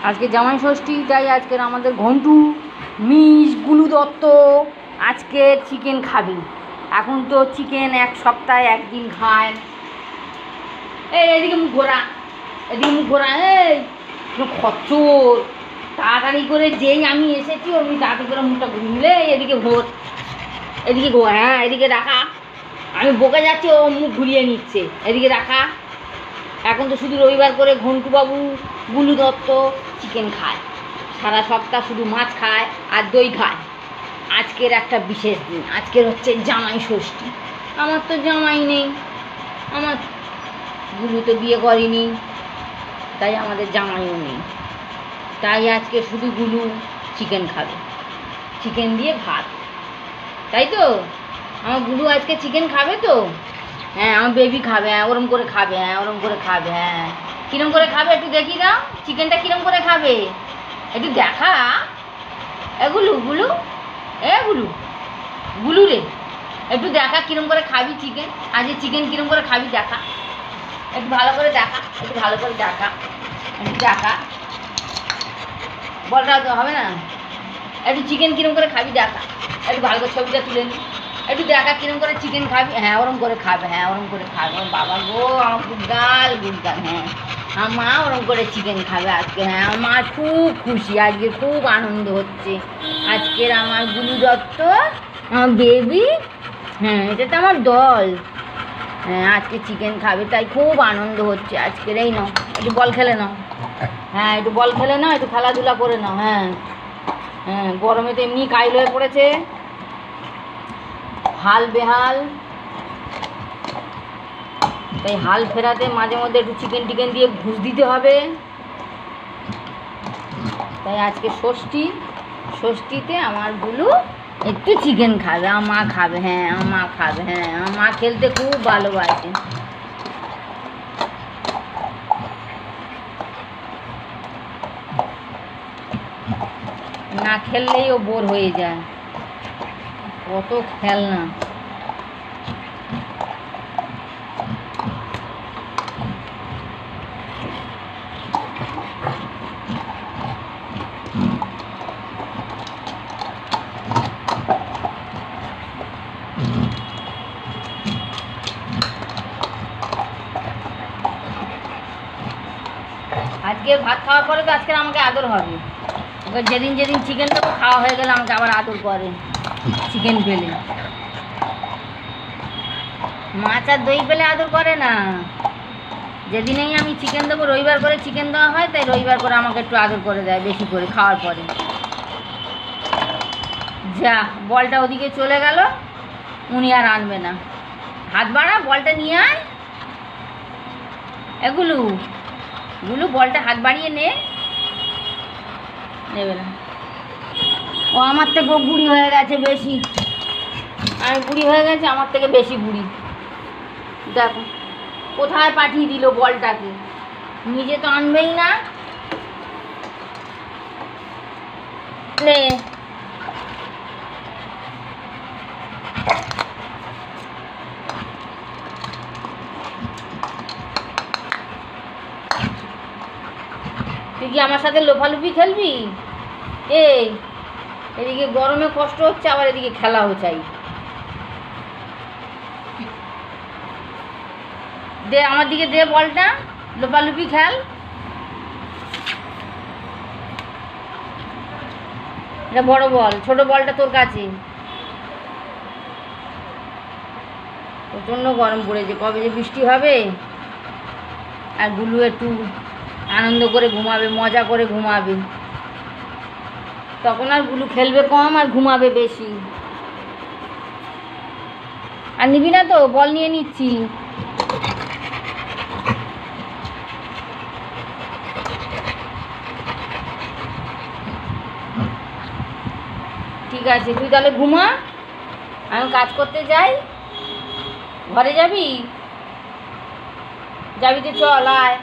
আজকে জামাই ষষ্ঠী, তাই আজকের আমাদের ঘন্টু মিস গুলু দত্ত আজকে চিকেন খাবে। এখন তো চিকেন এক সপ্তাহে একদিন খায়। এদিকে মুখ ঘোরা, এদিকে মুখ ঘোরা। খচ্চর তাড়াতাড়ি করে যেই আমি এসেছি অমনি তাড়াতাড়ি করে মুখটা ঘুরলে এদিকে ঘোর, এদিকে ঘোর। হ্যাঁ, এদিকে রাখা। আমি বকে যাচ্ছি, ও মুখ ঘুরিয়ে নিচ্ছে। এদিকে রাখা। এখন তো শুধু রবিবার করে ঘন্টুবাবু গুলু দত্ত চিকেন খায়, সারা সপ্তাহ শুধু মাছ খায় আর দই খায়। আজকের একটা বিশেষ দিন, আজকের হচ্ছে জামাই ষষ্ঠী। আমার তো জামাই নেই, আমার গুলু তো বিয়ে করেনি, তাই আমাদের জামাইও নেই। তাই আজকে শুধু গুলু চিকেন খাবে, চিকেন দিয়ে ভাত। তাই তো আমার গুলু আজকে চিকেন খাবে তো। হ্যাঁ, আমার বেবি খাবে। হ্যাঁ, ওরম করে খাবে। হ্যাঁ, ওরম করে খাবে। হ্যাঁ, কিরম করে খাবে একটু দেখি দাও। চিকেনটা কিরম করে খাবে একটু দেখা। এগুলো গুলু, গুলু গুলু রে, একটু দেখা কিরম করে খাবি চিকেন। আজকে চিকেন কিরম করে খাবি দেখা, একটু ভালো করে দেখা, একটু ভালো করে দেখা, একটু দেখা। বলটা তো হবে না, একটু চিকেন কিরম করে খাবি দেখা, একটু ভালো করে ছবিটা তুলে নি, একটু দেখা কিরম করে চিকেন খাবি। হ্যাঁ, ওরম করে খাবে। হ্যাঁ, ওরম করে খাবে। আমার বাবা গো, আমার গুড্ডাল গুড্ডাল। হ্যাঁ, আমার মা ওরম করে চিকেন খাবে আজকে। হ্যাঁ, আমার মা খুব খুশি, আজকে খুব আনন্দ হচ্ছে। আজকের আমার গুলু দত্ত, আমার বেবি, হ্যাঁ এটা তো আমার দল। হ্যাঁ, আজকে চিকেন খাবে, তাই খুব আনন্দ হচ্ছে আজকের। এই নাও, একটু বল খেলে নাও। হ্যাঁ, একটু বল খেলে নাও, একটু খেলাধুলা করে নাও। হ্যাঁ হ্যাঁ, গরমে তো এমনি কাইল হয়ে পড়েছে, হাল বেহাল। তাই হাল ফেরাতে মাঝে মধ্যে একটু চিকেন টিকেন দিয়ে ঘুষ দিতে হবে। তাই আজকে ষষ্ঠী, ষষ্ঠীতে আমার গুলু একটু চিকেন খাবে। আমার মা খাবে। হ্যাঁ, আমার মা খাবে। হ্যাঁ, আমার মা খেলতে খুব ভালোবাসে। না খেললেই ও বোর হয়ে যায়, কত খেলনা। আজকে ভাত খাওয়ার পরে তো আজকে আমাকে আদর হবে। এবার যেদিন যেদিন চিকেন দেবো খাওয়া হয়ে গেলে আমাকে আবার আদর করে চিকেন পেলে। মাছ আর দই পেলে আদর করে না। যেদিনেই আমি চিকেন দেবো, রবিবার করে চিকেন দেওয়া হয়, তাই রবিবার করে আমাকে একটু আদর করে দেয় বেশি করে খাওয়ার পরে। যা, বলটা ওদিকে চলে গেল, উনি আর আনবে না। হাত বাড়া, বলটা নিয়ে আয়। এগুলো গুলু বলটা হাত বাড়িয়ে নেবে না। ও আমার থেকে বুড়ি হয়ে গেছে বেশি, আমি বুড়ি হয়ে গেছে, আমার থেকে বেশি বুড়ি। দেখো কোথায় পাঠিয়ে দিল বলটাকে, নিজে তো আনবেই না। নে, তুই কি আমার সাথে লোফালুফি খেলবি? এদিকে গরমে কষ্ট হচ্ছে, আবার এদিকে খেলাও চাই। দে আমার দিকে, দে বলটা, লোফালুফি খেল। এটা বড় বল, ছোট বলটা তোর কাছে। প্রচণ্ড গরম পড়েছে, কবে যে বৃষ্টি হবে। আর গুলু একটু আনন্দ করে ঘুমাবে, মজা করে ঘুমাবে, তখন আর গুলু খেলবে কম আর ঘুমাবে বেশি। আর নিবি না তো? বল নিয়ে নিচ্ছি। ঠিক আছে, তুই তাহলে ঘুমা, আমি কাজ করতে যাই। ঘরে যাবি? যাবি তো চল, আয়।